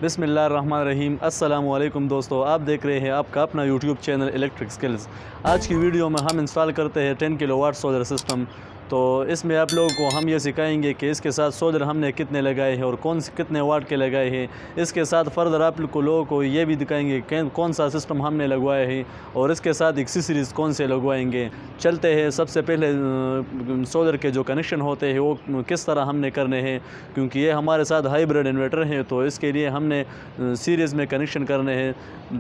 बिस्मिल्लाहिर्रहमानिर्रहीम। अस्सलामुअलैकुम दोस्तों, आप देख रहे हैं आपका अपना यूट्यूब चैनल इलेक्ट्रिक स्किल्स। आज की वीडियो में हम इंस्टॉल करते हैं 10 किलोवाट सोलर सिस्टम। तो इसमें आप लोगों को हम ये सिखाएंगे कि इसके साथ सोलर हमने कितने लगाए हैं और कितने वाट के लगाए हैं। इसके साथ फर्दर आप लोगों को ये भी दिखाएंगे कि कौन सा सिस्टम हमने लगवाया है और इसके साथ एक्सेसरीज़ कौन से लगवाएंगे। चलते हैं, सबसे पहले सोलर के जो कनेक्शन होते हैं वो किस तरह हमने करने हैं, क्योंकि ये हमारे साथ हाइब्रिड इन्वर्टर है तो इसके लिए हमने सीरीज़ में कनेक्शन करने हैं।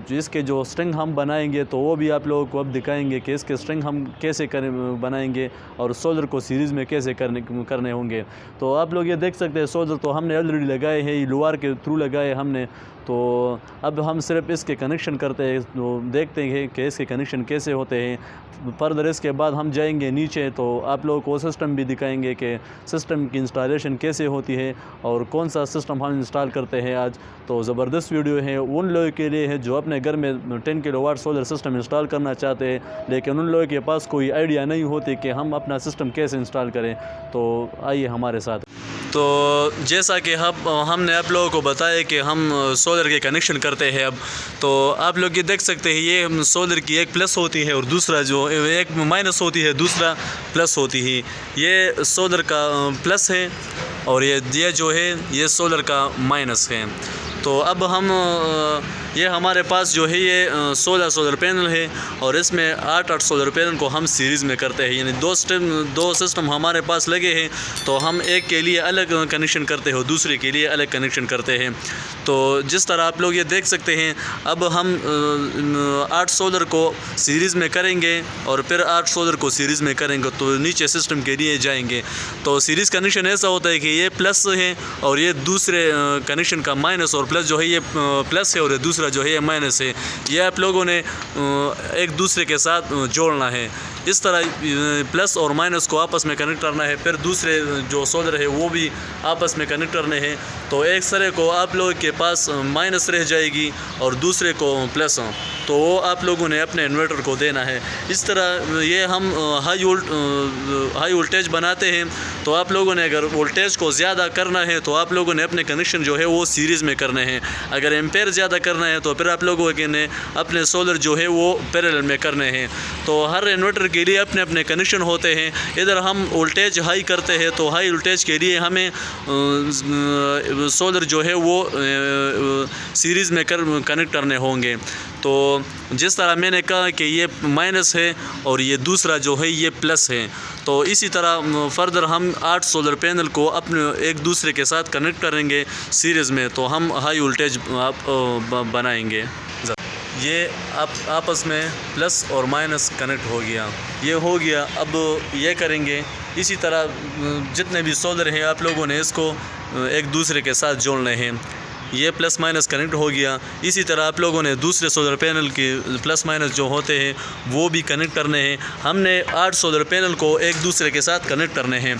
जिसके जो स्ट्रिंग हम बनाएंगे तो वो भी आप लोगों को अब दिखाएंगे कि इसके स्ट्रिंग हम कैसे बनाएंगे और सोलर को सीरीज़ में कैसे करने होंगे। तो आप लोग ये देख सकते हैं, सोलर तो हमने ऑलरेडी लगाए हैं, ये लोहार के थ्रू लगाए हमने। तो अब हम सिर्फ इसके कनेक्शन करते हैं, तो देखते हैं कि इसके कनेक्शन कैसे होते हैं। फर्दर इसके बाद हम जाएंगे नीचे तो आप लोगों को सिस्टम भी दिखाएंगे कि सिस्टम की इंस्टॉलेशन कैसे होती है और कौन सा सिस्टम हम इंस्टॉल करते हैं आज। तो ज़बरदस्त वीडियो है उन लोगों के लिए है जो अपने घर में 10 किलोवाट सोलर सिस्टम इंस्टॉल करना चाहते हैं, लेकिन उन लोगों के पास कोई आइडिया नहीं होती कि हम अपना सिस्टम कैसे इंस्टॉल करें। तो आइए हमारे साथ। तो जैसा कि हमने आप लोगों को बताया कि हम सोलर के कनेक्शन करते हैं अब, तो आप लोग ये देख सकते हैं, ये सोलर की एक प्लस होती है और दूसरा जो एक माइनस होती है, दूसरा प्लस होती है। ये सोलर का प्लस है और ये जो है ये सोलर का माइनस है। तो अब हम ये हमारे पास जो है ये 16 सोलर पैनल है और इसमें 8 सोलर पैनल को हम सीरीज़ में करते हैं, यानी दो सिस्टम हमारे पास लगे हैं। तो हम एक के लिए अलग कनेक्शन करते हैं और दूसरे के लिए अलग कनेक्शन करते हैं। तो जिस तरह आप लोग ये देख सकते हैं, अब हम 8 सोलर को सीरीज़ में करेंगे और फिर 8 सोलर को सीरीज़ में करेंगे तो नीचे सिस्टम के लिए जाएंगे। तो सीरीज़ कनेक्शन ऐसा होता है कि ये प्लस है और ये दूसरे कनेक्शन का माइनस, और प्लस जो है ये प्लस है और दूसरा जो है ये माइनस है। ये आप लोगों ने एक दूसरे के साथ जोड़ना है। इस तरह प्लस और माइनस को आपस में कनेक्ट करना है, फिर दूसरे जो सोलर है वो भी आपस में कनेक्ट करने हैं। तो एक सरे को आप लोगों के पास माइनस रह जाएगी और दूसरे को प्लस, तो वो आप लोगों ने अपने इन्वर्टर को देना है। इस तरह ये हम हाई वोल्टेज बनाते हैं। तो आप लोगों ने अगर वोल्टेज को ज़्यादा करना है तो आप लोगों ने अपने कनेक्शन जो है वो सीरीज़ में करने हैं। अगर एम्पेयर ज़्यादा करना है तो फिर आप लोगों ने अपने सोलर जो है वो पैरेलल में करने हैं। तो हर इन्वर्टर के लिए अपने अपने कनेक्शन होते हैं। इधर हम वोल्टेज हाई करते हैं तो हाई वोल्टेज के लिए हमें सोलर जो है वो सीरीज़ में कनेक्ट करने होंगे। तो जिस तरह मैंने कहा कि ये माइनस है और ये दूसरा जो है ये प्लस है, तो इसी तरह फर्दर हम 8 सोलर पैनल को अपने एक दूसरे के साथ कनेक्ट करेंगे सीरीज़ में, तो हम हाई वोल्टेज बनाएंगे। ये आपस में प्लस और माइनस कनेक्ट हो गया, ये हो गया। अब ये करेंगे इसी तरह जितने भी सोलर हैं आप लोगों ने इसको एक दूसरे के साथ जोड़ने हैं। ये प्लस माइनस कनेक्ट हो गया। इसी तरह आप लोगों ने दूसरे सोलर पैनल के प्लस माइनस जो होते हैं वो भी कनेक्ट करने हैं। हमने 8 सोलर पैनल को एक दूसरे के साथ कनेक्ट करने हैं,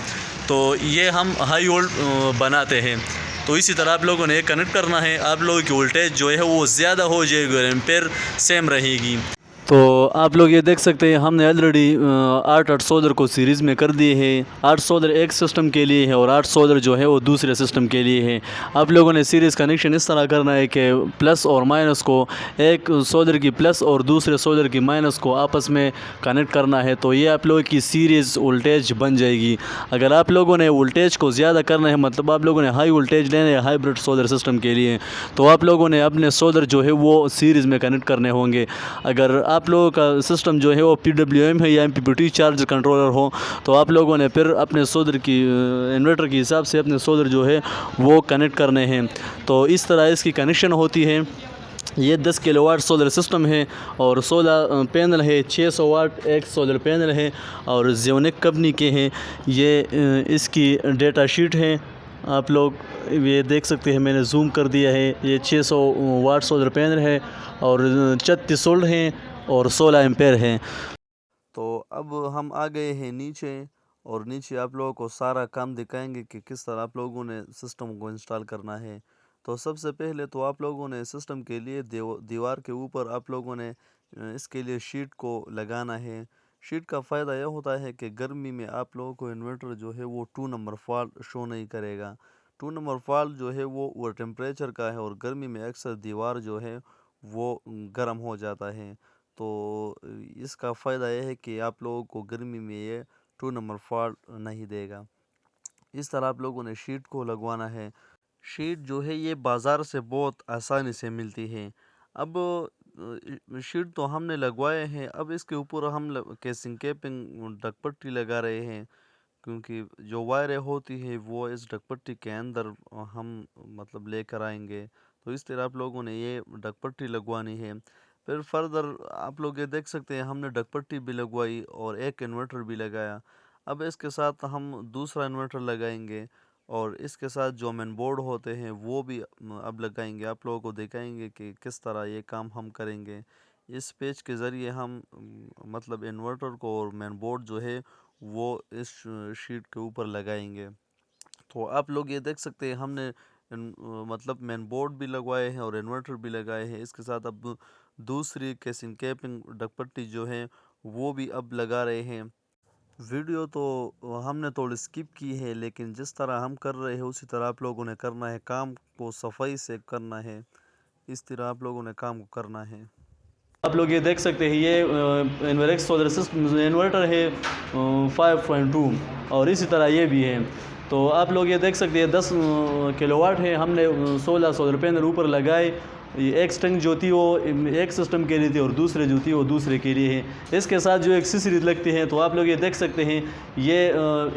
तो ये हम हाई वोल्ट बनाते हैं। तो इसी तरह आप लोगों ने कनेक्ट करना है। आप लोगों की वोल्टेज जो है वो ज़्यादा हो जाएगी और एम्पेयर सेम रहेगी। तो आप लोग ये देख सकते हैं, हमने ऑलरेडी 8 सोलर को सीरीज़ में कर दिए हैं। 8 सोलर एक सिस्टम के लिए है और 8 सोलर जो है वो दूसरे सिस्टम के लिए है। आप लोगों ने सीरीज़ कनेक्शन इस तरह करना है कि प्लस और माइनस को, एक सोलर की प्लस और दूसरे सोलर की माइनस को आपस में कनेक्ट करना है। तो ये आप लोगों की सीरीज़ वोल्टेज बन जाएगी। अगर आप लोगों ने वोल्टेज को ज़्यादा करना है, मतलब आप लोगों ने हाई वोल्टेज लेना है हाइब्रिड सोलर सिस्टम के लिए, तो आप लोगों ने अपने सोलर जो है वो सीरीज़ में कनेक्ट करने होंगे। अगर आप लोगों का सिस्टम जो है वो PWM है या MPPT चार्ज कंट्रोलर हो, तो आप लोगों ने फिर अपने सोलर की इन्वर्टर के हिसाब से अपने सोलर जो है वो कनेक्ट करने हैं। तो इस तरह इसकी कनेक्शन होती है। ये 10 किलोवाट सोलर सिस्टम है और 16 पैनल है। 600 वाट एक सोलर पैनल है और ज़ेयोनिक कंपनी के हैं। ये इसकी डेटा शीट है, आप लोग ये देख सकते हैं, मैंने जूम कर दिया है। ये 600 वाट सोलर पैनल है और 36 सोल्ड हैं और 16 एम्पेयर हैं। तो अब हम आ गए हैं नीचे और नीचे आप लोगों को सारा काम दिखाएंगे कि किस तरह आप लोगों ने सिस्टम को इंस्टॉल करना है। तो सबसे पहले तो आप लोगों ने सिस्टम के लिए दीवार के ऊपर आप लोगों ने इसके लिए शीट को लगाना है। शीट का फ़ायदा यह होता है कि गर्मी में आप लोगों को इन्वर्टर जो है वो 2 नंबर फॉल्ट शो नहीं करेगा। 2 नंबर फॉल्ट जो है वो टेम्परेचर का है और गर्मी में अक्सर दीवार जो है वो गर्म हो जाता है। तो इसका फ़ायदा यह है कि आप लोगों को गर्मी में ये 2 नंबर फॉल्ट नहीं देगा। इस तरह आप लोगों ने शीट को लगवाना है। शीट जो है ये बाज़ार से बहुत आसानी से मिलती है। अब शीट तो हमने लगवाए हैं, अब इसके ऊपर हम केसिंग कैपिंग डगपट्टी लगा रहे हैं, क्योंकि जो वायरें होती है वो इस डगपट्टी के अंदर हम मतलब लेकर आएंगे। तो इस तरह आप लोगों ने ये डगपट्टी लगवानी है। फिर फर्दर आप लोग ये देख सकते हैं हमने डगपट्टी भी लगवाई और एक इन्वर्टर भी लगाया। अब इसके साथ हम दूसरा इन्वर्टर लगाएंगे और इसके साथ जो मेन बोर्ड होते हैं वो भी अब लगाएंगे। आप लोगों को दिखाएंगे कि किस तरह ये काम हम करेंगे। इस पेज के ज़रिए हम मतलब इन्वर्टर को और मेन बोर्ड जो है वो इस शीट के ऊपर लगाएंगे। तो आप लोग ये देख सकते हैं हमने मतलब मेन बोर्ड भी लगवाए हैं और इन्वर्टर भी लगाए हैं। इसके साथ अब दूसरी केसिंग कैपिंग डगपट्टी जो है वो भी अब लगा रहे हैं। वीडियो तो हमने थोड़ी स्किप की है, लेकिन जिस तरह हम कर रहे हैं उसी तरह आप लोगों ने करना है। काम को सफाई से करना है, इस तरह आप लोगों ने काम को करना है। आप लोग ये देख सकते हैं ये इन्वेरेक्स सोलर सिस्टम इन्वर्टर है 5.2 और इसी तरह ये भी है। तो आप लोग ये देख सकते हैं 10 किलोवाट है। हमने 16 सोलर पैनल ऊपर लगाए। ये एक स्टैंड जो थी वो एक सिस्टम के लिए थी और दूसरे जो थी वो दूसरे के लिए है। इसके साथ जो एक्सेसरीज लगती हैं तो आप लोग ये देख सकते हैं ये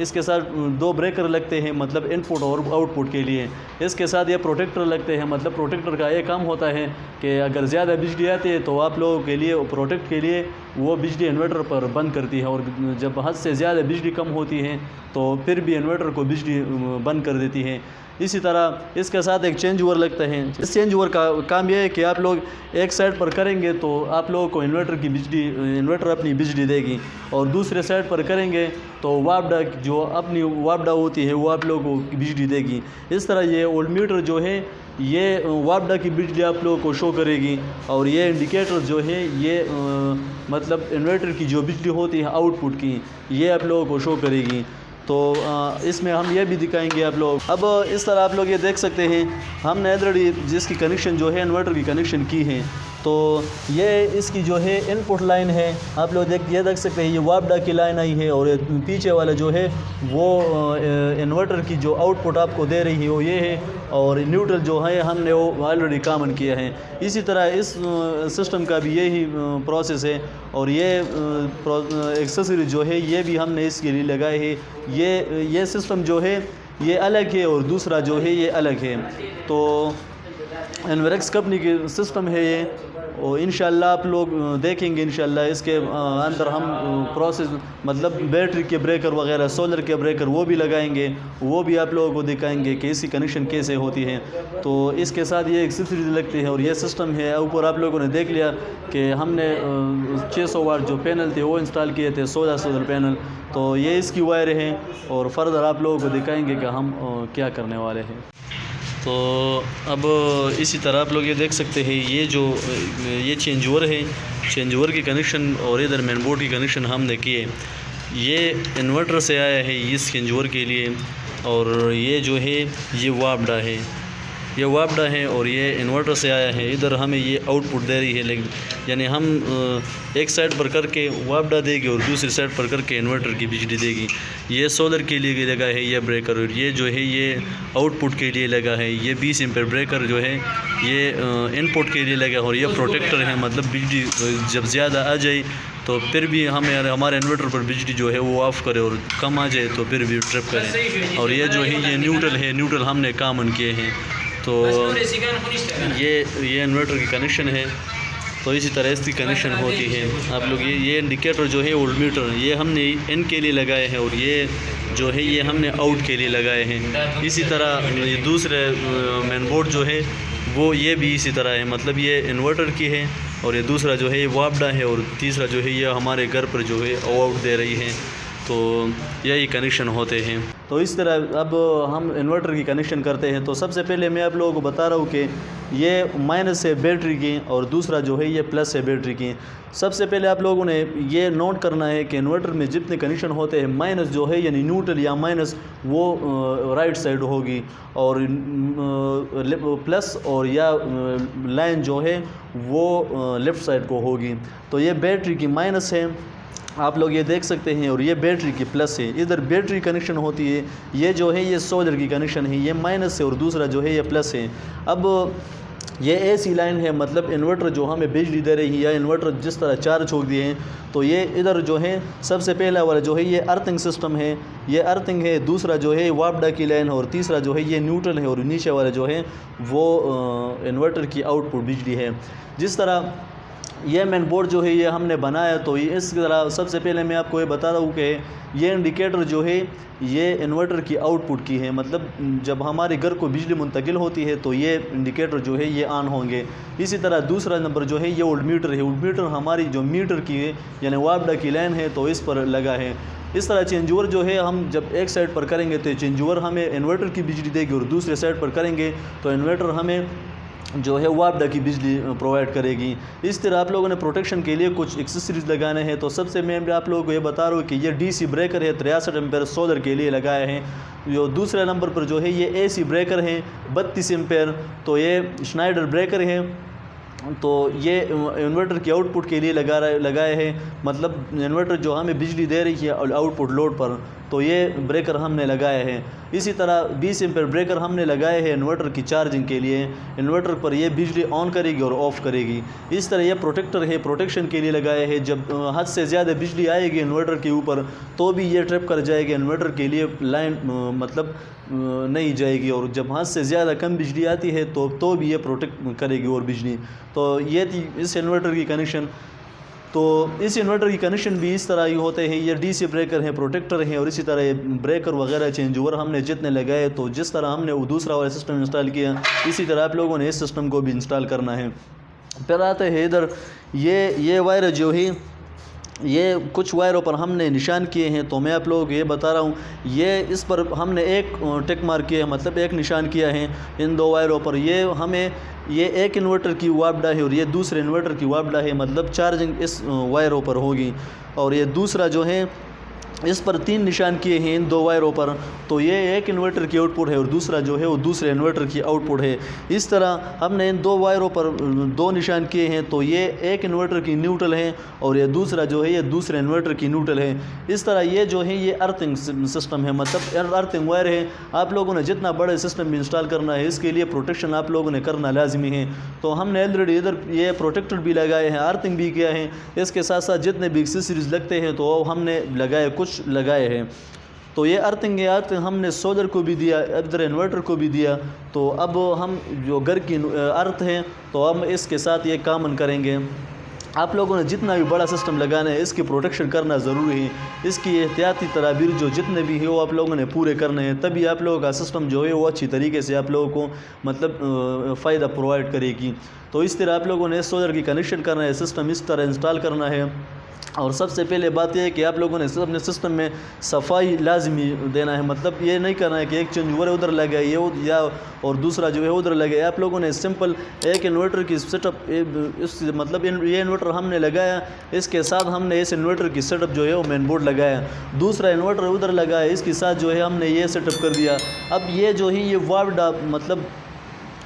इसके साथ 2 ब्रेकर लगते हैं मतलब इनपुट और आउटपुट के लिए। इसके साथ ये प्रोटेक्टर लगते हैं मतलब प्रोटेक्टर का ये काम होता है कि अगर ज़्यादा बिजली आती है तो आप लोगों के लिए प्रोटेक्ट के लिए वो बिजली इन्वर्टर पर बंद करती है, और जब हद से ज़्यादा बिजली कम होती है तो फिर भी इन्वर्टर को बिजली बंद कर देती है। इसी तरह इसके साथ एक चेंज ओवर लगता है। इस चेंज ओवर का काम यह है कि आप लोग एक साइड पर करेंगे तो आप लोगों को इन्वर्टर अपनी बिजली देगी, और दूसरे साइड पर करेंगे तो वापडा जो अपनी वापडा होती है वो आप लोगों को बिजली देगी। इस तरह ये वोल्ट मीटर जो है ये वापडा की बिजली आप लोगों को शो करेगी, और ये इंडिकेटर जो है ये मतलब इन्वर्टर की जो बिजली होती है आउटपुट की ये आप लोगों को शो करेगी। तो इसमें हम ये भी दिखाएंगे आप लोग। अब इस तरह आप लोग ये देख सकते हैं हमने ऑलरेडी जिसकी कनेक्शन जो है इन्वर्टर की कनेक्शन की है, तो ये इसकी जो है इनपुट लाइन है। आप लोग ये देख सकते हैं ये वापडा की लाइन आई है, और पीछे वाला जो है वो इन्वर्टर की जो आउटपुट आपको दे रही है वो ये है, और न्यूट्रल जो है हमने वो ऑलरेडी कॉमन किया है। इसी तरह इस सिस्टम का भी यही प्रोसेस है, और ये एक्सेसरी जो है ये भी हमने इसके लिए लगाए है। ये सिस्टम जो है ये अलग है और दूसरा जो है ये अलग है। तो इन्वेरेक्स कंपनी की सिस्टम है ये, और इंशाल्लाह आप लोग देखेंगे इंशाल्लाह इसके अंदर हम प्रोसेस मतलब बैटरी के ब्रेकर वगैरह सोलर के ब्रेकर वो भी लगाएंगे, वो भी आप लोगों को दिखाएंगे कि इसकी कनेक्शन कैसे होती है। तो इसके साथ ये एक्सेसरीज लगती है और ये सिस्टम है। ऊपर आप लोगों ने देख लिया कि हमने 600 वाट जो पैनल थे वो इंस्टॉल किए थे 16 सोलर पैनल। तो ये इसकी वायर है, और फर्दर आप लोगों को दिखाएंगे कि हम क्या करने वाले हैं। तो अब इसी तरह आप लोग ये देख सकते हैं ये चेंज ओवर है, चेंज ओवर की कनेक्शन और इधर मेन बोर्ड की कनेक्शन हमने किए। ये इन्वर्टर से आया है इस चेंज ओवर के लिए, और ये जो है ये वापडा है, ये वापडा है और ये इन्वर्टर से आया है। इधर हमें ये आउटपुट दे रही है, लेकिन यानी हम एक साइड पर करके वापडा देगी और दूसरी साइड पर करके इन्वर्टर की बिजली देगी। ये सोलर के लिए लगा है ये ब्रेकर, और ये जो है ये आउटपुट के लिए लगा है। ये 20 एम्पीयर ब्रेकर जो है ये इनपुट के लिए लगा है, और ये प्रोटेक्टर है मतलब बिजली जब ज़्यादा आ जाए तो फिर भी हमें हमारे इन्वर्टर पर बिजली जो है वो ऑफ़ करे, और कम आ जाए तो फिर भी ट्रिप करें। और ये जो है ये न्यूट्रल है, न्यूट्रल हमने कॉमन किए हैं। तो ये इन्वर्टर की कनेक्शन है, तो इसी तरह इसकी कनेक्शन होती है। आप लोग ये इंडिकेटर जो है वोल्ट मीटर ये हमने इन के लिए लगाए हैं, और ये जो है ये हमने आउट के लिए लगाए हैं। इसी तरह ये दूसरे मेन बोर्ड जो है वो ये भी इसी तरह है, मतलब ये इन्वर्टर की है, और ये दूसरा जो है ये वापडा है, और तीसरा जो है ये हमारे घर पर जो है आउट दे रही है। तो यही कनेक्शन होते हैं। तो इस तरह अब हम इन्वर्टर की कनेक्शन करते हैं। तो सबसे पहले मैं आप लोगों को बता रहा हूँ कि ये माइनस है बैटरी की और दूसरा जो है ये प्लस है बैटरी की। सबसे पहले आप लोगों ने ये नोट करना है कि इन्वर्टर में जितने कनेक्शन होते हैं, माइनस जो है यानी न्यूट्रल या माइनस वो राइट साइड होगी और प्लस और या लाइन जो है वो लेफ़्ट साइड को होगी। तो ये बैटरी की माइनस है, आप लोग ये देख सकते हैं, और ये बैटरी की प्लस है। इधर बैटरी कनेक्शन होती है, ये जो है ये सोलर की कनेक्शन है, ये माइनस है और दूसरा जो है ये प्लस है। अब ये एसी लाइन है, मतलब इन्वर्टर जो हमें बिजली दे रही है या इन्वर्टर जिस तरह चार्ज हो दिए हैं, तो ये इधर जो है सबसे पहला वाला जो है ये अर्थिंग सिस्टम है, ये अर्थिंग है। दूसरा जो है वापडा की लाइन है और तीसरा जो है ये न्यूट्रल है और नीचे वाला जो है वो इन्वर्टर की आउटपुट बिजली है। जिस तरह ये मेन बोर्ड जो है ये हमने बनाया, तो ये इस तरह सबसे पहले मैं आपको ये बता रहा हूँ कि ये इंडिकेटर जो है ये इन्वर्टर की आउटपुट की है, मतलब जब हमारे घर को बिजली मुंतकिल होती है तो ये इंडिकेटर जो है ये ऑन होंगे। इसी तरह दूसरा नंबर जो है ये वोल्ट मीटर है। वोल्ट मीटर हमारी जो मीटर की है यानी वापडा की लाइन है, तो इस पर लगा है। इस तरह चेंज ओवर जो है हम जब एक साइड पर करेंगे तो चेंज ओवर हमें इन्वर्टर की बिजली देगी और दूसरे साइड पर करेंगे तो इन्वर्टर हमें जो है वापडा की बिजली प्रोवाइड करेगी। इस तरह आप लोगों ने प्रोटेक्शन के लिए कुछ एक्सेसरीज लगाने हैं। तो सबसे मैं आप लोगों को ये बता रहा हूँ कि ये डीसी ब्रेकर है 63 एम्पेयर सोलर के लिए लगाए हैं। जो दूसरे नंबर पर जो है ये एसी ब्रेकर है 32 एम्पेयर, तो ये स्नाइडर ब्रेकर है, तो ये इन्वर्टर की आउटपुट के लिए लगाए हैं, मतलब इन्वर्टर जो हमें बिजली दे रही है आउटपुट लोड पर, तो ये ब्रेकर हमने लगाए हैं। इसी तरह 20 एम्पेयर ब्रेकर हमने लगाए हैं इन्वर्टर की चार्जिंग के लिए। इन्वर्टर पर ये बिजली ऑन करेगी और ऑफ़ करेगी। इस तरह ये प्रोटेक्टर है, प्रोटेक्शन के लिए लगाए हैं। जब हद से ज़्यादा बिजली आएगी इन्वर्टर के ऊपर तो भी ये ट्रैप कर जाएगी, इन्वर्टर के लिए लाइन मतलब नहीं जाएगी, और जब हद से ज़्यादा कम बिजली आती है तो भी ये प्रोटेक्ट करेगी और बिजली। तो ये थी इस इन्वर्टर की कनेक्शन। तो इस इन्वर्टर की कनेक्शन भी इस तरह ही होते हैं। ये डीसी ब्रेकर हैं, प्रोटेक्टर हैं, और इसी तरह ये ब्रेकर वगैरह चेंज ओवर हमने जितने लगाए, तो जिस तरह हमने वो दूसरा वाला सिस्टम इंस्टॉल किया इसी तरह आप लोगों ने इस सिस्टम को भी इंस्टॉल करना है। फिर आते हैं इधर ये वायर जो है ये कुछ वायरों पर हमने निशान किए हैं। तो मैं आप लोगों को ये बता रहा हूँ, ये इस पर हमने एक टिक मार्क किया है, मतलब एक निशान किया है इन दो वायरों पर। ये हमें ये एक इन्वर्टर की वापडा है और ये दूसरे इन्वर्टर की वापडा है, मतलब चार्जिंग इस वायरों पर होगी। और ये दूसरा जो है इस पर 3 निशान किए हैं इन दो वायरों पर, तो ये एक इन्वर्टर की आउटपुट है और दूसरा जो है वो दूसरे इन्वर्टर की आउटपुट है। इस तरह हमने इन दो वायरों पर 2 निशान किए हैं, तो ये एक इन्वर्टर की न्यूट्रल है और ये दूसरा जो है ये दूसरे इन्वर्टर की न्यूट्रल है। इस तरह ये जो है ये अर्थिंग सिस्टम है, मतलब अर्थिंग वायर है। आप लोगों ने जितना बड़े सिस्टम भी इंस्टॉल करना है इसके लिए प्रोटेक्शन आप लोगों ने करना लाजमी है। तो हमने ऑलरेडी इधर ये प्रोटेक्टर भी लगाए हैं, अर्थिंग भी किया है। इसके साथ साथ जितने भी एक्सेसरीज लगते हैं तो हमने लगाए, कुछ लगाए हैं। तो ये अर्थिंग है, अर्थ हमने सोलर को भी दिया, इधर इन्वर्टर को भी दिया। तो अब हम जो घर की अर्थ हैं तो हम इसके साथ ये कॉमन करेंगे। आप लोगों ने जितना भी बड़ा सिस्टम लगाना है इसकी प्रोटेक्शन करना ज़रूरी है। इसकी एहतियाती तदाबीर जो जितने भी है वो आप लोगों ने पूरे करने हैं, तभी आप लोगों का सिस्टम जो है वो अच्छी तरीके से आप लोगों को मतलब फ़ायदा प्रोवाइड करेगी। तो इस तरह आप लोगों ने सोलर की कनेक्शन करना है, सिस्टम इस तरह इंस्टॉल करना है। और सबसे पहले बात यह है कि आप लोगों ने अपने सिस्टम में सफाई लाजमी देना है, मतलब ये नहीं करना है कि एक चेंज ओवर उधर लगे ये या और दूसरा जो है उधर लगे। आप लोगों ने सिंपल एक इन्वर्टर की सेटअप इस मतलब ये इन्वर्टर हमने लगाया, इसके साथ हमने इस इन्वर्टर की सेटअप जो है वो मेन बोर्ड लगाया, दूसरा इन्वर्टर उधर लगाया, इसके साथ जो है हमने ये सेटअप कर दिया। अब ये जो है ये वापडा मतलब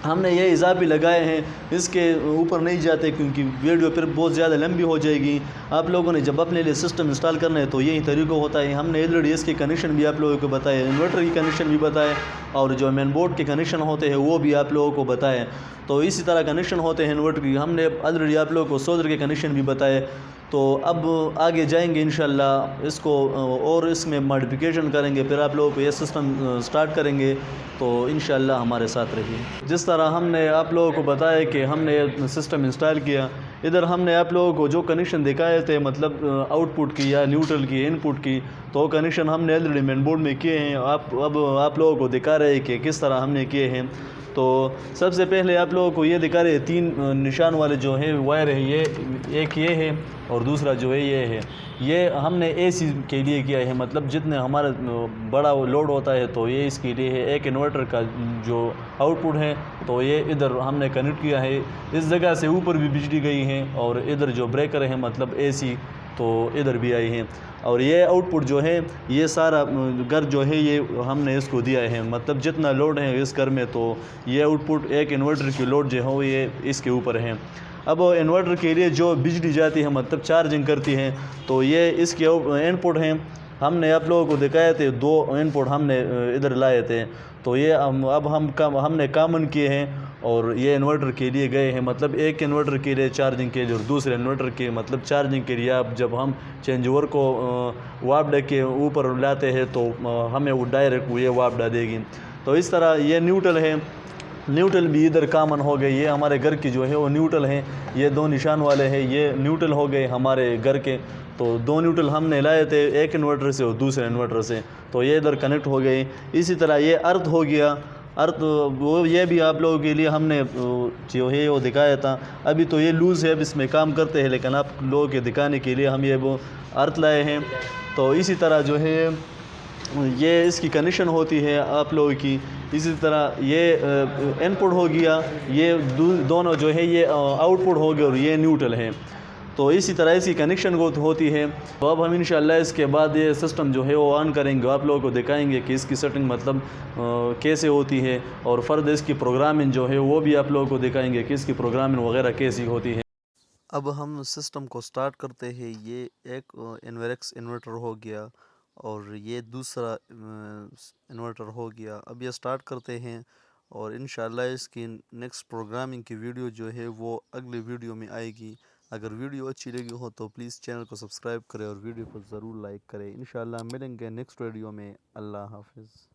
हमने ये इजाफी लगाए हैं, इसके ऊपर नहीं जाते क्योंकि वीडियो फिर बहुत ज़्यादा लंबी हो जाएगी। आप लोगों ने जब अपने लिए सिस्टम इंस्टॉल करना है तो यही तरीका होता है। हमने ऑलरेडी इसके कनेक्शन भी आप लोगों को बताए, इन्वर्टर की कनेक्शन भी बताए और जो मेन बोर्ड के कनेक्शन होते हैं वो भी आप लोगों को बताए। तो इसी तरह कनेक्शन होते हैं इन्वर्टर की, हमने ऑलरेडी आप लोगों को सोलर के कनेक्शन भी बताए। तो अब आगे जाएंगे इंशाल्लाह इसको और इसमें मॉडिफिकेशन करेंगे, फिर आप लोगों को ये सिस्टम स्टार्ट करेंगे। तो इंशाल्लाह हमारे साथ रहिए। जिस तरह हमने आप लोगों को बताया कि हमने ये सिस्टम इंस्टॉल किया, इधर हमने आप लोगों को जो कनेक्शन दिखाए थे मतलब आउटपुट की या न्यूट्रल की, इनपुट की, तो कनेक्शन हमने ऑलरेडी मेन बोर्ड में किए हैं। अब आप लोगों को दिखा रहे हैं कि किस तरह हमने किए हैं। तो सबसे पहले आप लोगों को ये दिखा रहे हैं 3 निशान वाले जो है वायर है, ये एक ये है और दूसरा जो है ये है। ये हमने एसी के लिए किया है, मतलब जितने हमारा बड़ा लोड होता है तो ये इसके लिए है। एक इन्वर्टर का जो आउटपुट है तो ये इधर हमने कनेक्ट किया है, इस जगह से ऊपर भी बिजली गई है और इधर जो ब्रेकर है मतलब एसी तो इधर भी आई है। और ये आउटपुट जो है ये सारा घर जो है ये हमने इसको दिया है, मतलब जितना लोड है इस घर में तो ये आउटपुट एक इन्वर्टर की लोड जो है ये इसके ऊपर है। अब इन्वर्टर के लिए जो बिजली जाती है मतलब चार्जिंग करती है तो ये इसके इनपुट हैं। हमने आप लोगों को दिखाए थे 2 इनपुट हमने इधर लाए थे, तो ये अब हमने कॉमन किए हैं और ये इन्वर्टर के लिए गए हैं, मतलब एक इन्वर्टर के लिए चार्जिंग के लिए और दूसरे इन्वर्टर के मतलब चार्जिंग के लिए। अब जब हम चेंज ओवर को वापडा के ऊपर लाते हैं तो हमें वो डायरेक्ट ये वापडा देगी। तो इस तरह ये न्यूट्रल है, न्यूट्रल भी इधर कॉमन हो गई। ये हमारे घर की जो है वो न्यूट्रल है, ये 2 निशान वाले हैं ये न्यूट्रल हो गए हमारे घर के। तो 2 न्यूट्रल हमने लाए थे, एक इन्वर्टर से और दूसरे इन्वर्टर से, तो ये इधर कनेक्ट हो गए। इसी तरह ये अर्थ हो गया, अर्थ वो ये भी आप लोगों के लिए हमने जो है वो दिखाया था। अभी तो ये लूज़ है, अब इसमें काम करते हैं, लेकिन आप लोगों के दिखाने के लिए हम ये वो अर्थ लाए हैं। तो इसी तरह जो है ये इसकी कनेक्शन होती है आप लोगों की। इसी तरह ये इनपुट हो गया, ये दोनों जो है ये आउटपुट हो गया और ये न्यूट्रल है। तो इसी तरह इसकी कनेक्शन होती है। तो अब हम इंशाल्लाह इसके बाद ये सिस्टम जो है वो ऑन करेंगे, आप लोगों को दिखाएंगे कि इसकी सेटिंग मतलब कैसे होती है और फ़र्द इसकी प्रोग्रामिंग जो है वो भी आप लोगों को दिखाएंगे कि इसकी प्रोग्रामिंग वगैरह कैसी होती है। अब हम सिस्टम को स्टार्ट करते हैं। ये एक इन्वेरेक्स इन्वर्टर हो गया और ये दूसरा इन्वर्टर हो गया। अब ये स्टार्ट करते हैं और इंशाल्लाह इसकी नेक्स्ट प्रोग्रामिंग की वीडियो जो है वो अगले वीडियो में आएगी। अगर वीडियो अच्छी लगी हो तो प्लीज़ चैनल को सब्सक्राइब करें और वीडियो को ज़रूर लाइक करें। इंशाल्लाह मिलेंगे नेक्स्ट वीडियो में। अल्लाह हाफिज़।